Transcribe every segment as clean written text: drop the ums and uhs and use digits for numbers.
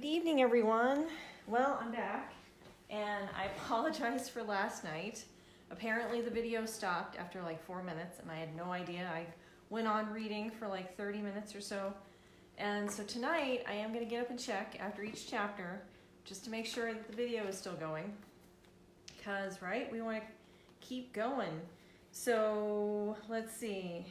Good evening, everyone. Well, I'm back, and I apologize for last night. Apparently, the video stopped after like 4 minutes, and I had no idea. I went on reading for like 30 minutes or so. And so tonight, I am going to get up and check after each chapter just to make sure that the video is still going. Because, right, we want to keep going. So, let's see.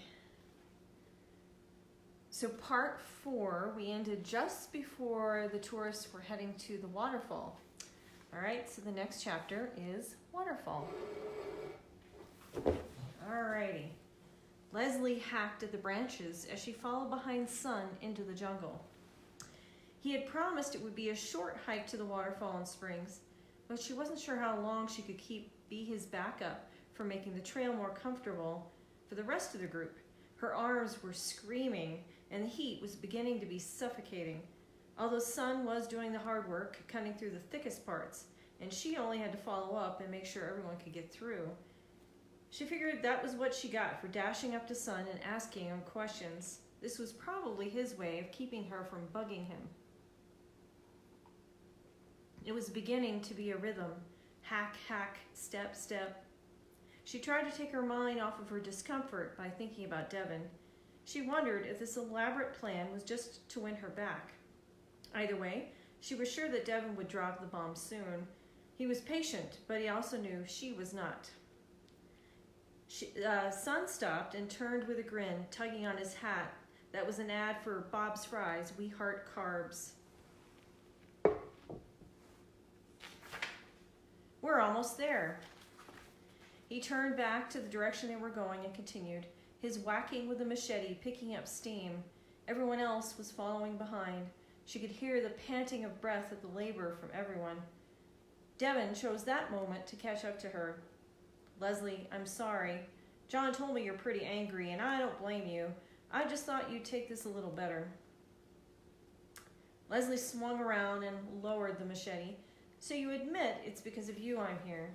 So part 4, we ended just before the tourists were heading to the waterfall. All right, so the next chapter is Waterfall. All righty. Leslie hacked at the branches as she followed behind Sun into the jungle. He had promised it would be a short hike to the waterfall and springs, but she wasn't sure how long she could be his backup for making the trail more comfortable for the rest of the group. Her arms were screaming, and the heat was beginning to be suffocating. Although Sun was doing the hard work, cutting through the thickest parts, and she only had to follow up and make sure everyone could get through. She figured that was what she got for dashing up to Sun and asking him questions. This was probably his way of keeping her from bugging him. It was beginning to be a rhythm. Hack, hack, step, step. She tried to take her mind off of her discomfort by thinking about Devon. She wondered if this elaborate plan was just to win her back. Either way, she was sure that Devon would drop the bomb soon. He was patient, but he also knew she was not. Sun stopped and turned with a grin, tugging on his hat. That was an ad for Bob's Fries, We Heart Carbs. We're almost there. He turned back to the direction they were going and continued, his whacking with the machete picking up steam. Everyone else was following behind. She could hear the panting of breath at the labor from everyone. Devon chose that moment to catch up to her. Leslie, I'm sorry. John told me you're pretty angry, and I don't blame you. I just thought you'd take this a little better. Leslie swung around and lowered the machete. So you admit it's because of you I'm here.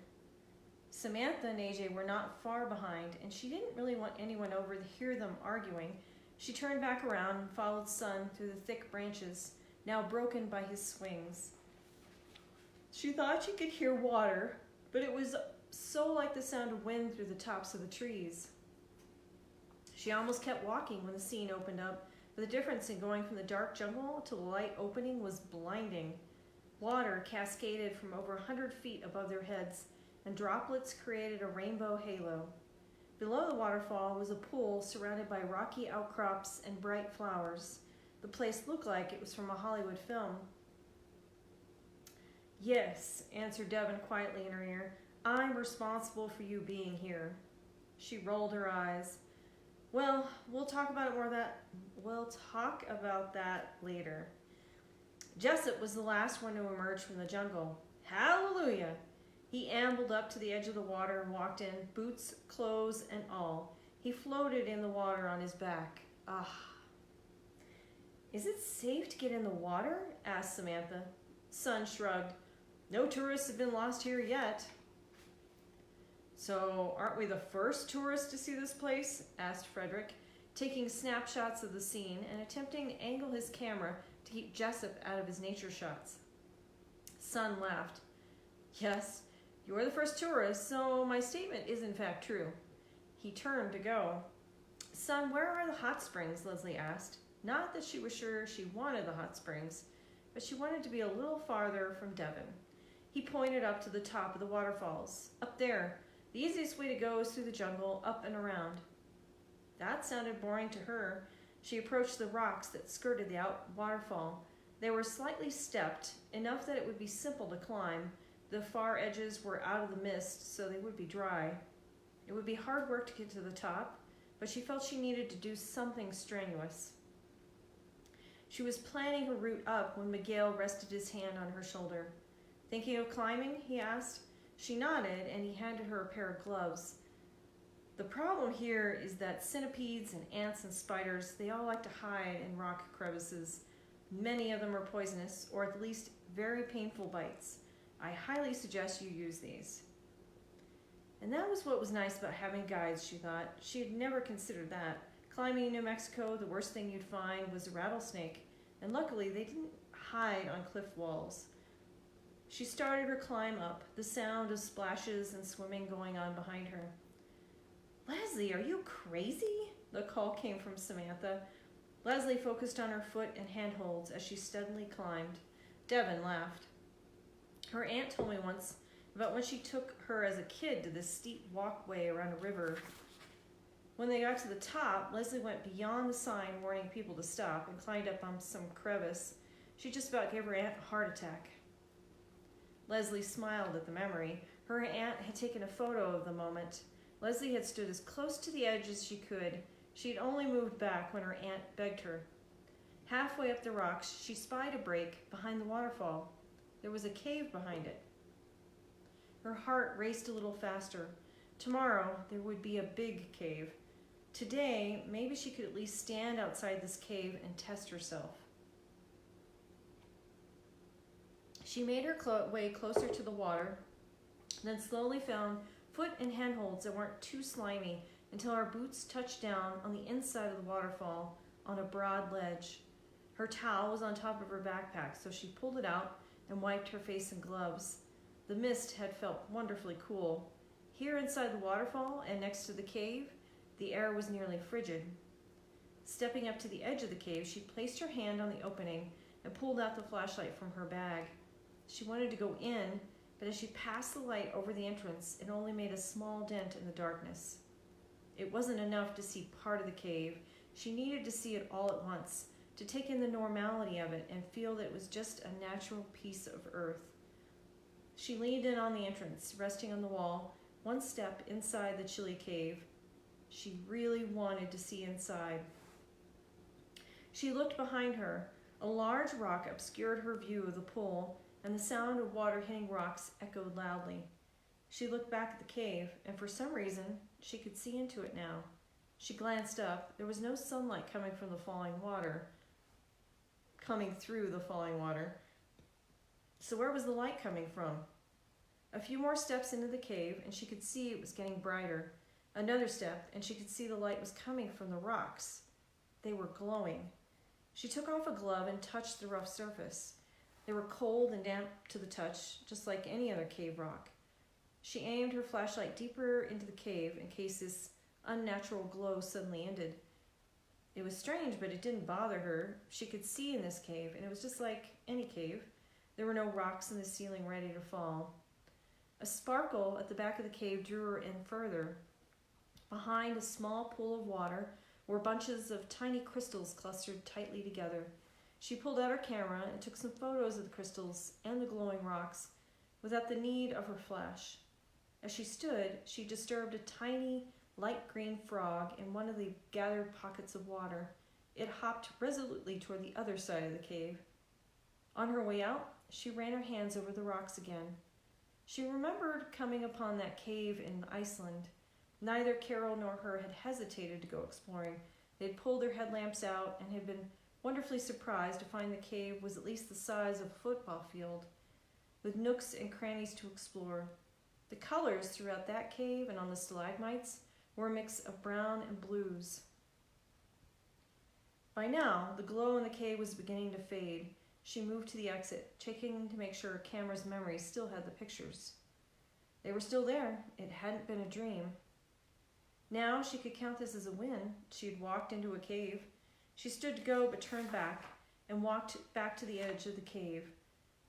Samantha and AJ were not far behind, and she didn't really want anyone over to hear them arguing. She turned back around and followed Sun through the thick branches, now broken by his swings. She thought she could hear water, but it was so like the sound of wind through the tops of the trees. She almost kept walking when the scene opened up, but the difference in going from the dark jungle to the light opening was blinding. Water cascaded from over 100 feet above their heads, and droplets created a rainbow halo. Below the waterfall was a pool surrounded by rocky outcrops and bright flowers. The place looked like it was from a Hollywood film. Yes, answered Devon quietly in her ear. I'm responsible for you being here. She rolled her eyes. Well, we'll talk about that later. Jessup was the last one to emerge from the jungle. Hallelujah! He ambled up to the edge of the water and walked in, boots, clothes, and all. He floated in the water on his back. Ah. Is it safe to get in the water? Asked Samantha. Sun shrugged. No tourists have been lost here yet. So, aren't we the first tourists to see this place? Asked Frederick, taking snapshots of the scene and attempting to angle his camera to keep Jessup out of his nature shots. Sun laughed. Yes, you're the first tourist, so my statement is in fact true. He turned to go. Sun, where are the hot springs? Leslie asked. Not that she was sure she wanted the hot springs, but she wanted to be a little farther from Devon. He pointed up to the top of the waterfalls. Up there. The easiest way to go is through the jungle, up and around. That sounded boring to her. She approached the rocks that skirted the waterfall. They were slightly stepped, enough that it would be simple to climb. The far edges were out of the mist, so they would be dry. It would be hard work to get to the top, but she felt she needed to do something strenuous. She was planning her route up when Miguel rested his hand on her shoulder. Thinking of climbing? He asked. She nodded, and he handed her a pair of gloves. The problem here is that centipedes and ants and spiders, they all like to hide in rock crevices. Many of them are poisonous, or at least very painful bites. I highly suggest you use these. And that was what was nice about having guides, she thought. She had never considered that. Climbing in New Mexico, the worst thing you'd find was a rattlesnake, and luckily they didn't hide on cliff walls. She started her climb up, the sound of splashes and swimming going on behind her. "Leslie, are you crazy?" The call came from Samantha. Leslie focused on her foot and handholds as she steadily climbed. Devin laughed. Her aunt told me once about when she took her as a kid to this steep walkway around a river. When they got to the top, Leslie went beyond the sign warning people to stop and climbed up on some crevice. She just about gave her aunt a heart attack. Leslie smiled at the memory. Her aunt had taken a photo of the moment. Leslie had stood as close to the edge as she could. She had only moved back when her aunt begged her. Halfway up the rocks, she spied a break behind the waterfall. There was a cave behind it. Her heart raced a little faster. Tomorrow, there would be a big cave. Today, maybe she could at least stand outside this cave and test herself. She made her way closer to the water, then slowly found foot and handholds that weren't too slimy until her boots touched down on the inside of the waterfall on a broad ledge. Her towel was on top of her backpack, so she pulled it out and wiped her face and gloves. The mist had felt wonderfully cool. Here inside the waterfall and next to the cave, the air was nearly frigid. Stepping up to the edge of the cave, she placed her hand on the opening and pulled out the flashlight from her bag. She wanted to go in, but as she passed the light over the entrance, it only made a small dent in the darkness. It wasn't enough to see part of the cave. She needed to see it all at once, to take in the normality of it and feel that it was just a natural piece of earth. She leaned in on the entrance, resting on the wall, one step inside the chilly cave. She really wanted to see inside. She looked behind her. A large rock obscured her view of the pool, and the sound of water hitting rocks echoed loudly. She looked back at the cave, and for some reason, she could see into it now. She glanced up. There was no sunlight coming through the falling water. So where was the light coming from? A few more steps into the cave, and she could see it was getting brighter. Another step, and she could see the light was coming from the rocks. They were glowing. She took off a glove and touched the rough surface. They were cold and damp to the touch, just like any other cave rock. She aimed her flashlight deeper into the cave in case this unnatural glow suddenly ended. It was strange, but it didn't bother her. She could see in this cave, and it was just like any cave. There were no rocks in the ceiling ready to fall. A sparkle at the back of the cave drew her in further. Behind a small pool of water were bunches of tiny crystals clustered tightly together. She pulled out her camera and took some photos of the crystals and the glowing rocks without the need of her flash. As she stood, she disturbed a tiny light green frog in one of the gathered pockets of water. It hopped resolutely toward the other side of the cave. On her way out, she ran her hands over the rocks again. She remembered coming upon that cave in Iceland. Neither Carol nor her had hesitated to go exploring. They had pulled their headlamps out and had been wonderfully surprised to find the cave was at least the size of a football field, with nooks and crannies to explore. The colors throughout that cave and on the stalagmites were a mix of brown and blues. By now, the glow in the cave was beginning to fade. She moved to the exit, checking to make sure her camera's memory still had the pictures. They were still there. It hadn't been a dream. Now she could count this as a win. She had walked into a cave. She stood to go but turned back and walked back to the edge of the cave.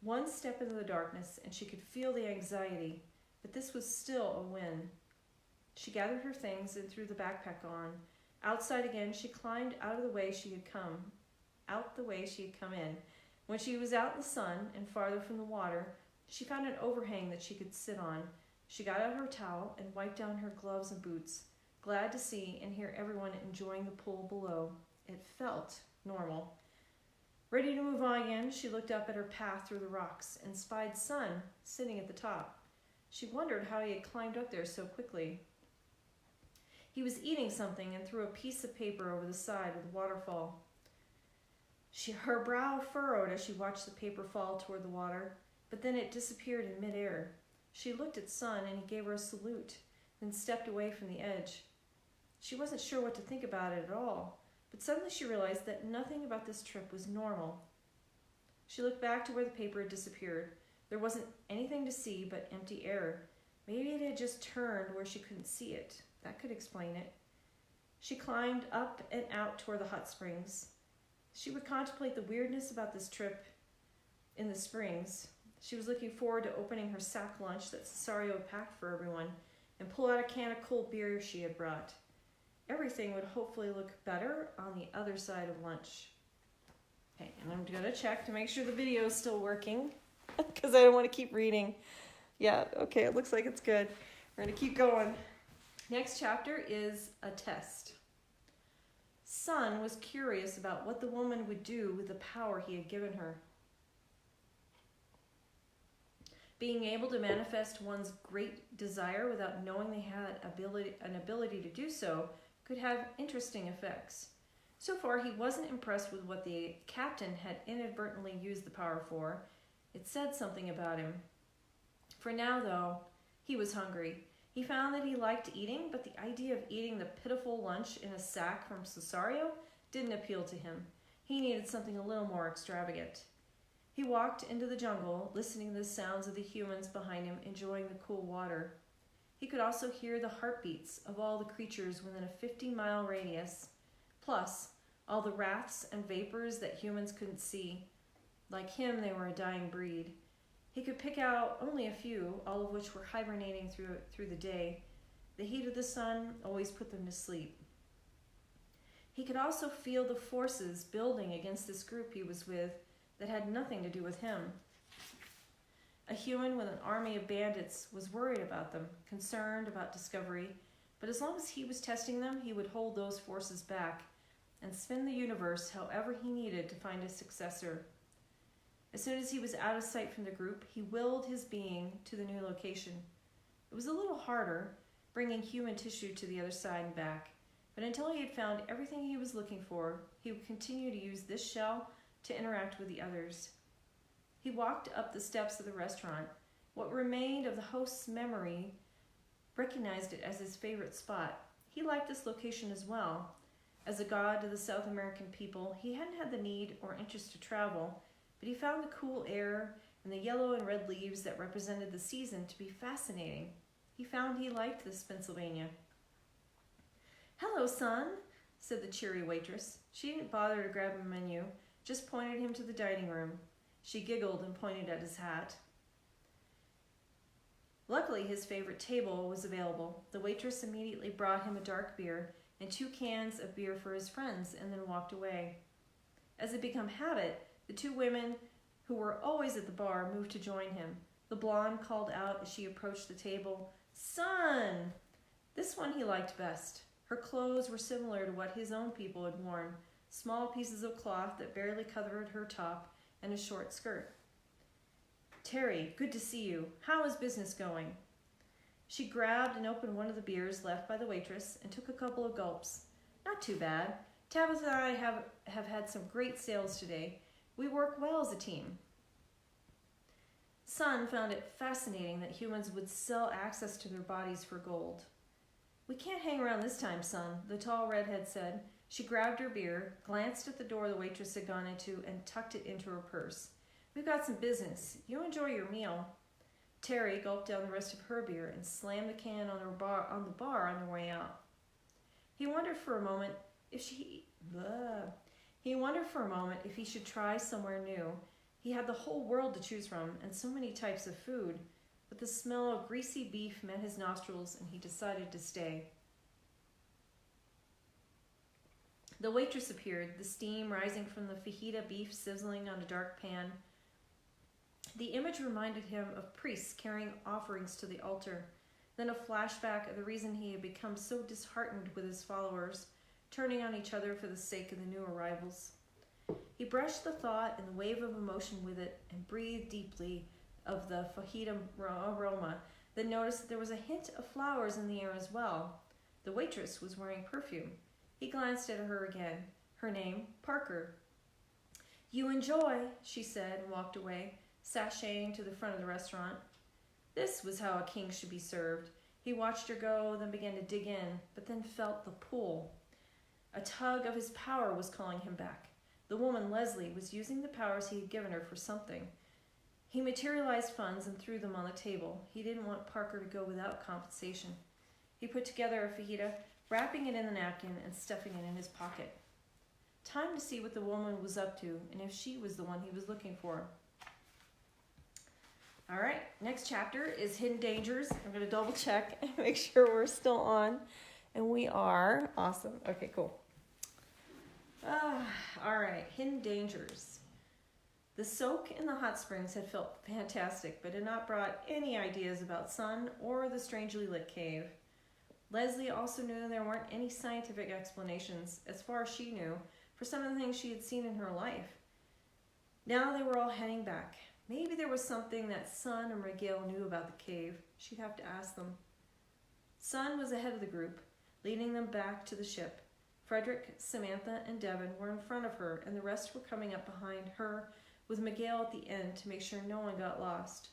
One step into the darkness and she could feel the anxiety, but this was still a win. She gathered her things and threw the backpack on. Outside again, she climbed out the way she had come in. When she was out in the sun and farther from the water, she found an overhang that she could sit on. She got out her towel and wiped down her gloves and boots, glad to see and hear everyone enjoying the pool below. It felt normal. Ready to move on again, she looked up at her path through the rocks and spied Sun sitting at the top. She wondered how he had climbed up there so quickly. He was eating something and threw a piece of paper over the side of the waterfall. Her brow furrowed as she watched the paper fall toward the water, but then it disappeared in midair. She looked at Sun and he gave her a salute, then stepped away from the edge. She wasn't sure what to think about it at all, but suddenly she realized that nothing about this trip was normal. She looked back to where the paper had disappeared. There wasn't anything to see but empty air. Maybe it had just turned where she couldn't see it. That could explain it. She climbed up and out toward the hot springs. She would contemplate the weirdness about this trip in the springs. She was looking forward to opening her sack lunch that Cesario had packed for everyone and pull out a can of cold beer she had brought. Everything would hopefully look better on the other side of lunch. Okay, and I'm going to check to make sure the video is still working because I don't want to keep reading. Yeah, okay, it looks like it's good. We're going to keep going. Next chapter is a test. Sun was curious about what the woman would do with the power he had given her. Being able to manifest one's great desire without knowing they had an ability to do so could have interesting effects. So far, he wasn't impressed with what the captain had inadvertently used the power for. It said something about him. For now, though, he was hungry. He found that he liked eating, but the idea of eating the pitiful lunch in a sack from Cesario didn't appeal to him. He needed something a little more extravagant. He walked into the jungle, listening to the sounds of the humans behind him enjoying the cool water. He could also hear the heartbeats of all the creatures within a 50-mile radius, plus all the wraths and vapors that humans couldn't see. Like him, they were a dying breed. He could pick out only a few, all of which were hibernating through the day. The heat of the sun always put them to sleep. He could also feel the forces building against this group he was with that had nothing to do with him. A human with an army of bandits was worried about them, concerned about discovery, but as long as he was testing them, he would hold those forces back and spin the universe however he needed to find a successor. As soon as he was out of sight from the group, he willed his being to the new location. It was a little harder, bringing human tissue to the other side and back, but until he had found everything he was looking for, he would continue to use this shell to interact with the others. He walked up the steps of the restaurant. What remained of the host's memory recognized it as his favorite spot. He liked this location as well. As a god to the South American people, he hadn't had the need or interest to travel, but he found the cool air and the yellow and red leaves that represented the season to be fascinating. He found he liked this Pennsylvania. "Hello, son," said the cheery waitress. She didn't bother to grab a menu, just pointed him to the dining room. She giggled and pointed at his hat. Luckily, his favorite table was available. The waitress immediately brought him a dark beer and 2 cans of beer for his friends and then walked away. As it became habit, the 2 women who were always at the bar moved to join him. The blonde called out as she approached the table, "Son!" This one he liked best. Her clothes were similar to what his own people had worn, small pieces of cloth that barely covered her top and a short skirt. "Terry, good to see you. How is business going?" She grabbed and opened one of the beers left by the waitress and took a couple of gulps. "Not too bad. Tabitha and I have had some great sales today. We work well as a team." Sun found it fascinating that humans would sell access to their bodies for gold. "We can't hang around this time, son," the tall redhead said. She grabbed her beer, glanced at the door the waitress had gone into, and tucked it into her purse. "We've got some business. You enjoy your meal." Terry gulped down the rest of her beer and slammed the can on the bar on their way out. He wondered for a moment if he should try somewhere new. He had the whole world to choose from and so many types of food, but the smell of greasy beef met his nostrils and he decided to stay. The waitress appeared, the steam rising from the fajita beef sizzling on a dark pan. The image reminded him of priests carrying offerings to the altar, then a flashback of the reason he had become so disheartened with his followers, turning on each other for the sake of the new arrivals. He brushed the thought and the wave of emotion with it and breathed deeply of the fajita aroma, then noticed that there was a hint of flowers in the air as well. The waitress was wearing perfume. He glanced at her again. Her name, Parker. "You enjoy," she said, and walked away, sashaying to the front of the restaurant. This was how a king should be served. He watched her go, then began to dig in, but then felt the pull. A tug of his power was calling him back. The woman, Leslie, was using the powers he had given her for something. He materialized funds and threw them on the table. He didn't want Parker to go without compensation. He put together a fajita, wrapping it in the napkin and stuffing it in his pocket. Time to see what the woman was up to and if she was the one he was looking for. All right, next chapter is Hidden Dangers. I'm going to double check and make sure we're still on. And we are. Awesome. Okay, cool. All right, Hidden Dangers. The soak in the hot springs had felt fantastic, but had not brought any ideas about Sun or the strangely lit cave. Leslie also knew there weren't any scientific explanations, as far as she knew, for some of the things she had seen in her life. Now they were all heading back. Maybe there was something that Sun or Miguel knew about the cave. She'd have to ask them. Sun was ahead of the group, leading them back to the ship. Frederick, Samantha, and Devin were in front of her, and the rest were coming up behind her, with Miguel at the end to make sure no one got lost.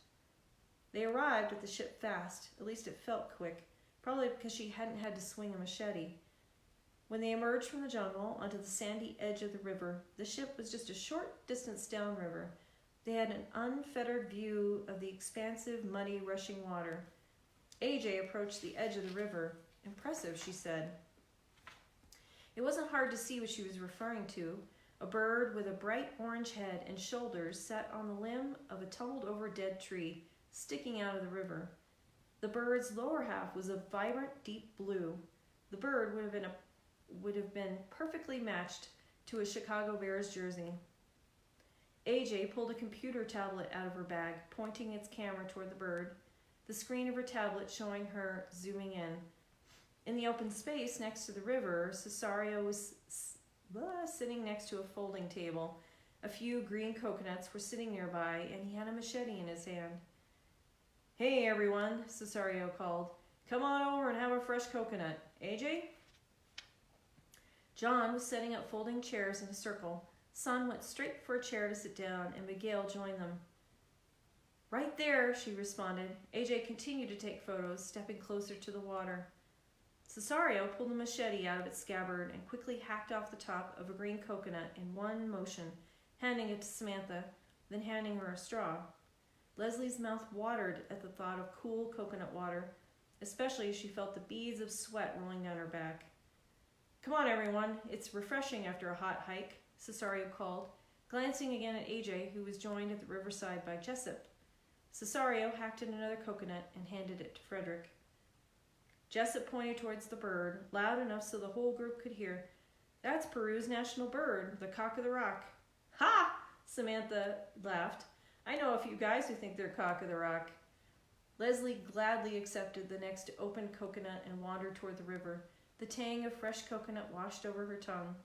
They arrived at the ship fast, at least it felt quick, probably because she hadn't had to swing a machete. When they emerged from the jungle onto the sandy edge of the river, the ship was just a short distance downriver. They had an unfettered view of the expansive, muddy, rushing water. AJ approached the edge of the river. Impressive, she said. It wasn't hard to see what she was referring to. A bird with a bright orange head and shoulders sat on the limb of a tumbled-over dead tree, sticking out of the river. The bird's lower half was a vibrant, deep blue. The bird would have been perfectly matched to a Chicago Bears jersey. AJ pulled a computer tablet out of her bag, pointing its camera toward the bird, the screen of her tablet showing her zooming in. In the open space next to the river, Cesario was sitting next to a folding table. A few green coconuts were sitting nearby, and he had a machete in his hand. "Hey, everyone," Cesario called. "Come on over and have a fresh coconut. AJ?" John was setting up folding chairs in a circle. Sun went straight for a chair to sit down, and Miguel joined them. "Right there," she responded. AJ continued to take photos, stepping closer to the water. Cesario pulled the machete out of its scabbard and quickly hacked off the top of a green coconut in one motion, handing it to Samantha, then handing her a straw. Leslie's mouth watered at the thought of cool coconut water, especially as she felt the beads of sweat rolling down her back. "Come on, everyone. It's refreshing after a hot hike," Cesario called, glancing again at AJ, who was joined at the riverside by Jessup. Cesario hacked in another coconut and handed it to Frederick. Jessup pointed towards the bird, loud enough so the whole group could hear. "That's Peru's national bird, the cock of the rock." "Ha!" Samantha laughed. "I know a few guys who think they're cock of the rock." Leslie gladly accepted the next open coconut and wandered toward the river. The tang of fresh coconut washed over her tongue.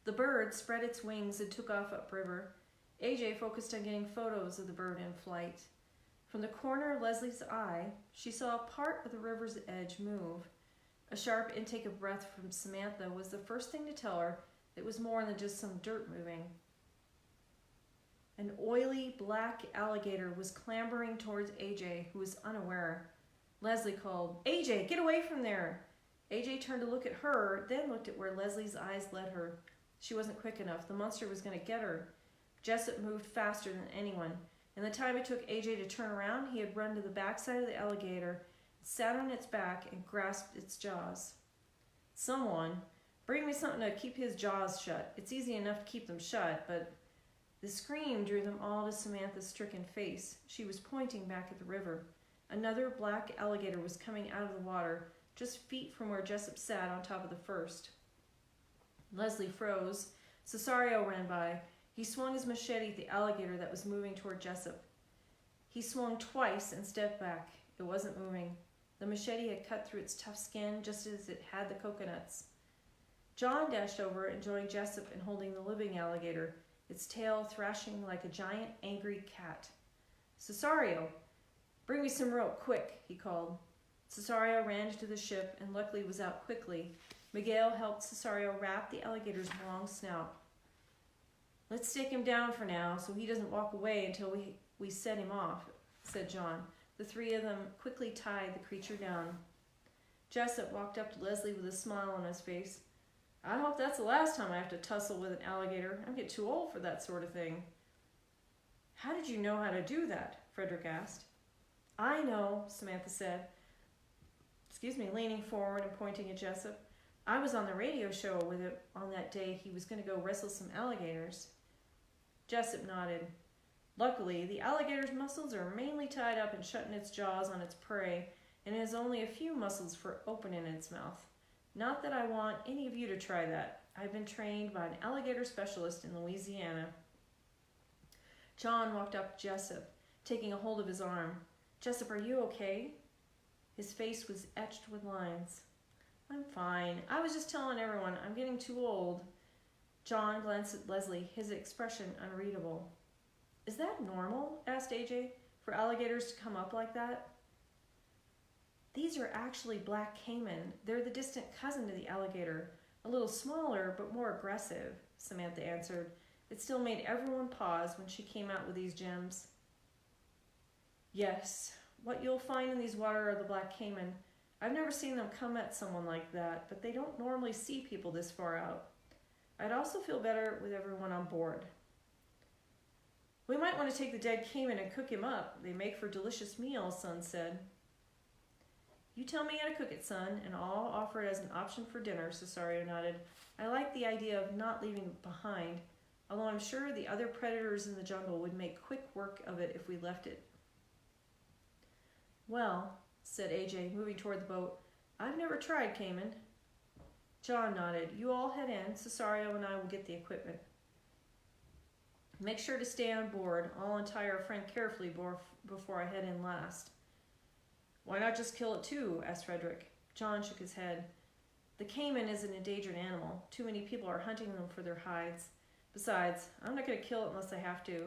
The bird spread its wings and took off upriver. AJ focused on getting photos of the bird in flight. From the corner of Leslie's eye, she saw a part of the river's edge move. A sharp intake of breath from Samantha was the first thing to tell her it was more than just some dirt moving. An oily black alligator was clambering towards AJ, who was unaware. Leslie called, "AJ, get away from there!" AJ turned to look at her, then looked at where Leslie's eyes led her. She wasn't quick enough. The monster was going to get her. Jessup moved faster than anyone. In the time it took AJ to turn around, he had run to the backside of the alligator, sat on its back, and grasped its jaws. "Someone, bring me something to keep his jaws shut. It's easy enough to keep them shut, but..." The scream drew them all to Samantha's stricken face. She was pointing back at the river. Another black alligator was coming out of the water, just feet from where Jessup sat on top of the first. Leslie froze. Cesario ran by. He swung his machete at the alligator that was moving toward Jessup. He swung twice and stepped back. It wasn't moving. The machete had cut through its tough skin just as it had the coconuts. John dashed over and joined Jessup in holding the living alligator, its tail thrashing like a giant, angry cat. "Cesario, bring me some rope, quick," he called. Cesario ran to the ship and luckily was out quickly. Miguel helped Cesario wrap the alligator's long snout. "Let's take him down for now so he doesn't walk away until we set him off," said John. The three of them quickly tied the creature down. Jessup walked up to Leslie with a smile on his face. I hope that's the last time I have to tussle with an alligator. I'm getting too old for that sort of thing. How did you know how to do that? Frederick asked. I know, Samantha said, leaning forward and pointing at Jessup. I was on the radio show with him on that day he was going to go wrestle some alligators. Jessup nodded. Luckily, the alligator's muscles are mainly tied up and shutting its jaws on its prey, and it has only a few muscles for opening its mouth. Not that I want any of you to try that. I've been trained by an alligator specialist in Louisiana. John walked up to Jessup, taking a hold of his arm. Jessup, are you okay? His face was etched with lines. I'm fine. I was just telling everyone I'm getting too old. John glanced at Leslie, his expression unreadable. Is that normal? Asked AJ, for alligators to come up like that? These are actually black caiman. They're the distant cousin to the alligator. A little smaller, but more aggressive, Samantha answered. It still made everyone pause when she came out with these gems. Yes, what you'll find in these water are the black caiman. I've never seen them come at someone like that, but they don't normally see people this far out. I'd also feel better with everyone on board. We might want to take the dead caiman and cook him up. They make for delicious meals, Son said. You tell me how to cook it, Son, and I'll offer it as an option for dinner, Cesario nodded. I like the idea of not leaving it behind, although I'm sure the other predators in the jungle would make quick work of it if we left it. Well, said AJ, moving toward the boat, I've never tried caiman. John nodded. You all head in. Cesario and I will get the equipment. Make sure to stay on board. I'll untie our friend carefully before I head in last. Why not just kill it too? Asked Frederick. John shook his head. The caiman is an endangered animal. Too many people are hunting them for their hides. Besides, I'm not going to kill it unless I have to.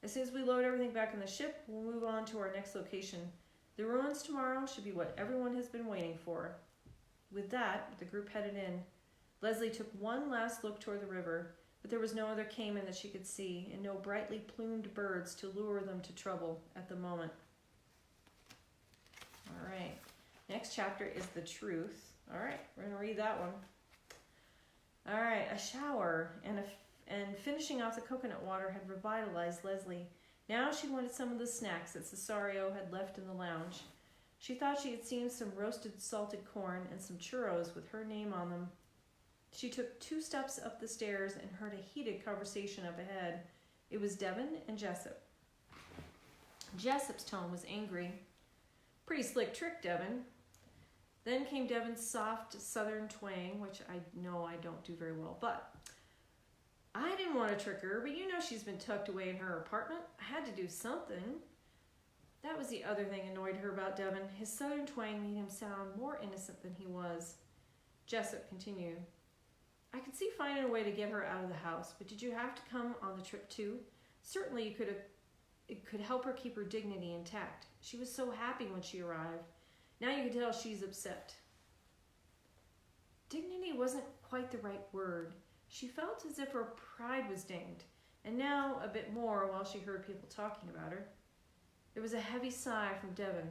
As soon as we load everything back on the ship, we'll move on to our next location. The ruins tomorrow should be what everyone has been waiting for. With that, the group headed in. Leslie took one last look toward the river, but there was no other caiman that she could see, and no brightly plumed birds to lure them to trouble at the moment. All right, next chapter is the truth. All right, we're going to read that one. All right, a shower and finishing off the coconut water had revitalized Leslie. Now she wanted some of the snacks that Cesario had left in the lounge. She thought she had seen some roasted salted corn and some churros with her name on them. She took 2 steps up the stairs and heard a heated conversation up ahead. It was Devin and Jessup. Jessup's tone was angry. Pretty slick trick, Devin. Then came Devin's soft southern twang, which I know I don't do very well, but I didn't want to trick her, but you know she's been tucked away in her apartment. I had to do something. That was the other thing annoyed her about Devin. His southern twang made him sound more innocent than he was. Jessup continued. I could see finding a way to get her out of the house, but did you have to come on the trip too? Certainly it could help her keep her dignity intact. She was so happy when she arrived. Now you can tell she's upset. Dignity wasn't quite the right word. She felt as if her pride was dinged, and now a bit more while she heard people talking about her. There was a heavy sigh from Devin.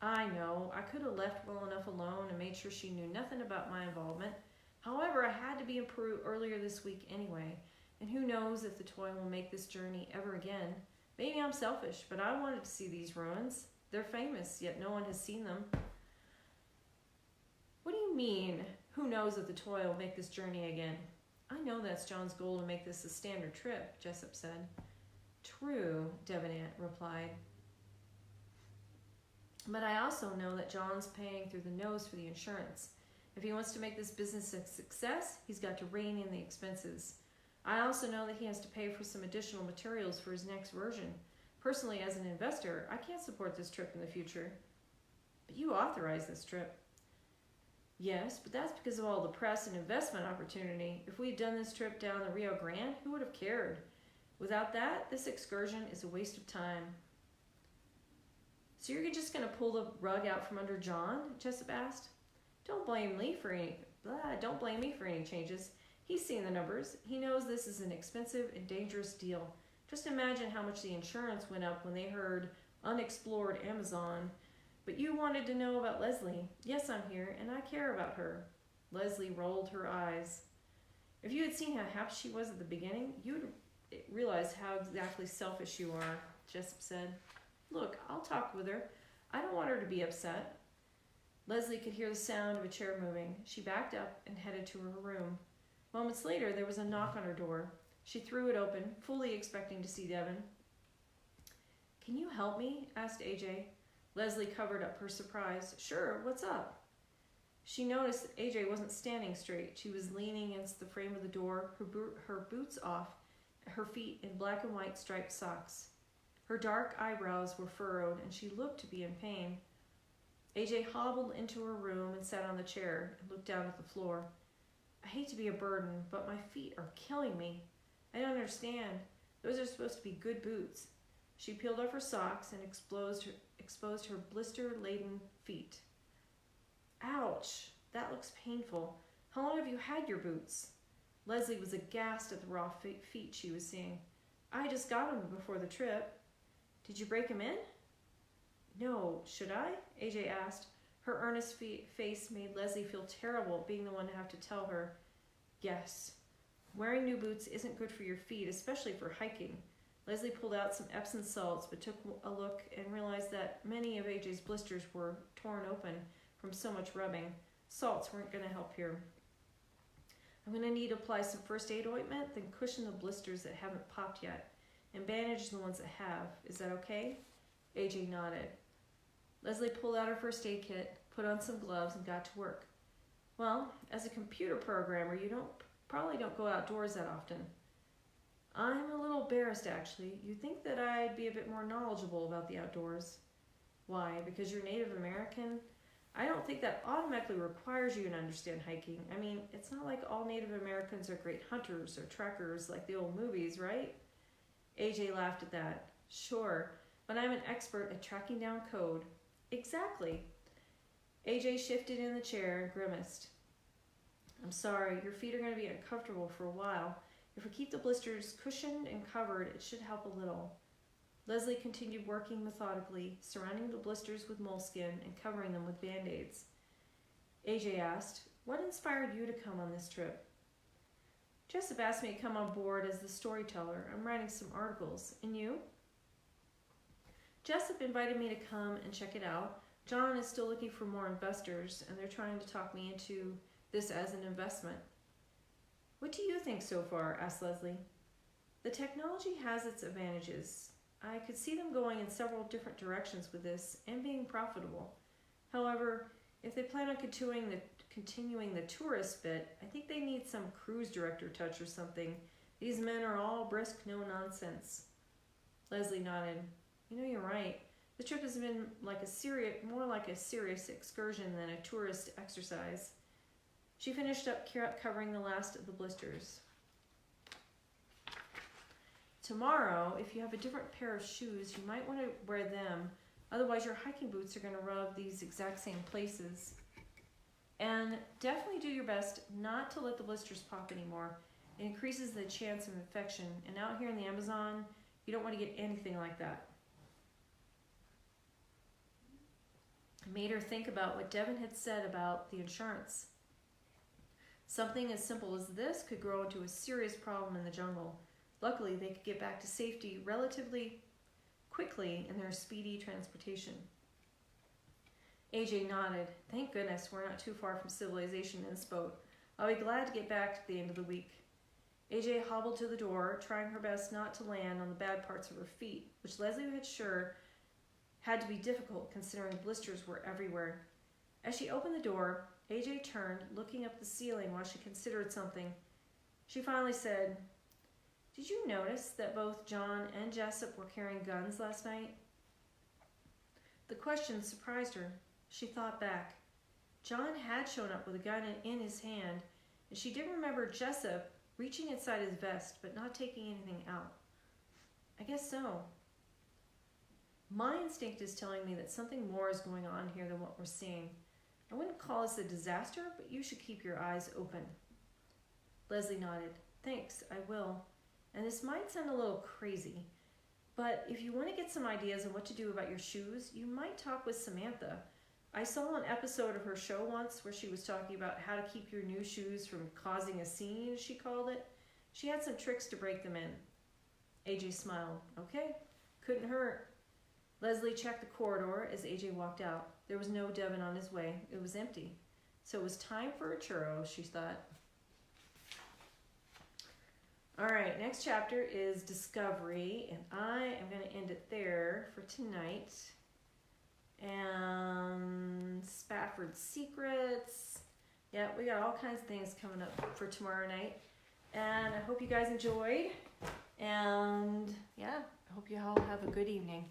I know, I could have left well enough alone and made sure she knew nothing about my involvement. However, I had to be in Peru earlier this week anyway, and who knows if the toy will make this journey ever again. Maybe I'm selfish, but I wanted to see these ruins. They're famous, yet no one has seen them. What do you mean, who knows if the toy will make this journey again? I know that's John's goal to make this a standard trip, Jessup said. True, Devin replied. But I also know that John's paying through the nose for the insurance. If he wants to make this business a success, he's got to rein in the expenses. I also know that he has to pay for some additional materials for his next version. Personally, as an investor, I can't support this trip in the future. But you authorized this trip. Yes, but that's because of all the press and investment opportunity. If we'd done this trip down the Rio Grande, who would have cared? Without that, this excursion is a waste of time. So you're just going to pull the rug out from under John? Jessup asked. Don't blame me for any changes. He's seen the numbers. He knows this is an expensive and dangerous deal. Just imagine how much the insurance went up when they heard unexplored Amazon. But you wanted to know about Leslie. Yes, I'm here, and I care about her. Leslie rolled her eyes. If you had seen how happy she was at the beginning, you would realize how exactly selfish you are, Jessup said. Look, I'll talk with her. I don't want her to be upset. Leslie could hear the sound of a chair moving. She backed up and headed to her room. Moments later, there was a knock on her door. She threw it open, fully expecting to see Devin. Can you help me? Asked AJ. Leslie covered up her surprise. Sure, what's up? She noticed that AJ wasn't standing straight. She was leaning against the frame of the door, her boots off, her feet in black and white striped socks. Her dark eyebrows were furrowed, and she looked to be in pain. AJ hobbled into her room and sat on the chair and looked down at the floor. I hate to be a burden, but my feet are killing me. I don't understand. Those are supposed to be good boots. She peeled off her socks and exposed her blister-laden feet. Ouch! That looks painful. How long have you had your boots? Leslie was aghast at the raw feet she was seeing. I just got them before the trip. Did you break them in? No, should I? AJ asked. Her earnest face made Leslie feel terrible, being the one to have to tell her. Yes. Wearing new boots isn't good for your feet, especially for hiking. Leslie pulled out some Epsom salts, but took a look and realized that many of AJ's blisters were torn open from so much rubbing. Salts weren't going to help here. I'm going to need to apply some first aid ointment, then cushion the blisters that haven't popped yet, and bandage the ones that have. Is that okay? AJ nodded. Leslie pulled out her first aid kit, put on some gloves, and got to work. Well, as a computer programmer, you probably don't go outdoors that often. I'm a little embarrassed, actually. You'd think that I'd be a bit more knowledgeable about the outdoors. Why? Because you're Native American? I don't think that automatically requires you to understand hiking. I mean, it's not like all Native Americans are great hunters or trekkers like the old movies, right? AJ laughed at that. Sure, but I'm an expert at tracking down code. Exactly. AJ shifted in the chair and grimaced. I'm sorry, your feet are going to be uncomfortable for a while. If we keep the blisters cushioned and covered, it should help a little. Leslie continued working methodically, surrounding the blisters with moleskin and covering them with band-aids. AJ asked, what inspired you to come on this trip? Jessup asked me to come on board as the storyteller. I'm writing some articles. And you? Jessup invited me to come and check it out. John is still looking for more investors, and they're trying to talk me into this as an investment. What do you think so far? Asked Leslie. The technology has its advantages. I could see them going in several different directions with this and being profitable. However, if they plan on continuing the tourist bit, I think they need some cruise director touch or something. These men are all brisk, no nonsense. Leslie nodded. You know, you're right. The trip has been more like a serious excursion than a tourist exercise. She finished up covering the last of the blisters. Tomorrow, if you have a different pair of shoes, you might want to wear them. Otherwise, your hiking boots are going to rub these exact same places. And definitely do your best not to let the blisters pop anymore. It increases the chance of infection. And out here in the Amazon, you don't want to get anything like that. It made her think about what Devin had said about the insurance. Something as simple as this could grow into a serious problem in the jungle. Luckily, they could get back to safety relatively quickly in their speedy transportation. AJ nodded. Thank goodness we're not too far from civilization in this boat. I'll be glad to get back at the end of the week. AJ hobbled to the door, trying her best not to land on the bad parts of her feet, which Leslie was sure had to be difficult considering blisters were everywhere. As she opened the door, AJ turned, looking up the ceiling while she considered something. She finally said, Did you notice that both John and Jessup were carrying guns last night? The question surprised her. She thought back. John had shown up with a gun in his hand, and she did remember Jessup reaching inside his vest but not taking anything out. I guess so. My instinct is telling me that something more is going on here than what we're seeing. I wouldn't call this a disaster, but you should keep your eyes open. Leslie nodded. Thanks, I will. And this might sound a little crazy, but if you want to get some ideas on what to do about your shoes, you might talk with Samantha. I saw an episode of her show once where she was talking about how to keep your new shoes from causing a scene, she called it. She had some tricks to break them in. AJ smiled. Okay, couldn't hurt. Leslie checked the corridor as AJ walked out. There was no Devin on his way. It was empty. So it was time for a churro, she thought. All right, next chapter is Discovery, and I am going to end it there for tonight. And Spafford Secrets. Yeah, we got all kinds of things coming up for tomorrow night. And I hope you guys enjoyed. And yeah, I hope you all have a good evening.